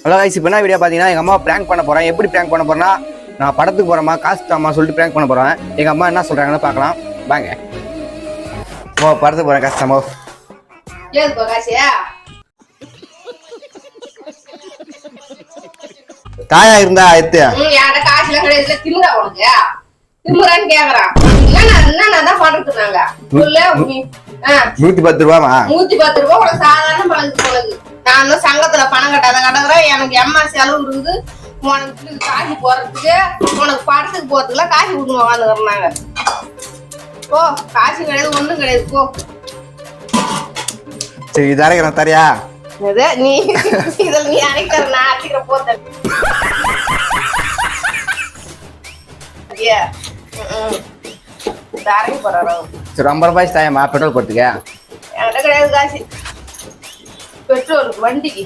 Hello guys, இப்போ என்ன video பார்த்தீங்கன்னா எங்கள் அம்மா ப்ராங்க் பண்ண போகிறேன். எப்படி ப்ராங்க் பண்ண போகிறேன்னா, நான் படத்துக்கு போகிறேம்மா, காசு தாம்மா சொல்லிட்டு ப்ராங்க் பண்ண போகிறேன். எங்கள் அம்மா என்ன சொல்கிறாங்கன்னு பார்க்கலாம் வாங்க. படத்துக்கு போகிறேன், காசு தாம்மா. தாயா இருந்தா எத்து காசுல கிடையாது திமுறா உனக்கு திமுறான்னு கேக்குறான். என்னதான் பண்றது நாங்க சொல்லு. 110 ரூபாமா? 110 ரூபா உனக்கு சாதாரண பழகு. நான் வந்து சங்கத்துல பணம் கட்டுறேன். எனக்கு எம்மா செலவு இருக்குது. உனக்கு காசு போறதுக்கு உனக்கு படத்துக்கு போறதுக்குலாம் காசு விட்டுமா வாழ்ந்துக்கிறோம். போ, காசு கிடையாது ஒண்ணும் கிடையாது. போ சரி, இது அரைக்கிறேன் தரியா? நீ இதில் நீ அரைக்கிற நான் அரைக்கிற போத்த அரைக்க போறோம். சரி, 50 ரூபாய் தாயம்மா பெட்ரோல் போறதுக்கு. என்கிட்ட கிடையாது காசு பெட்ரோலுக்கு வண்டிக்கு.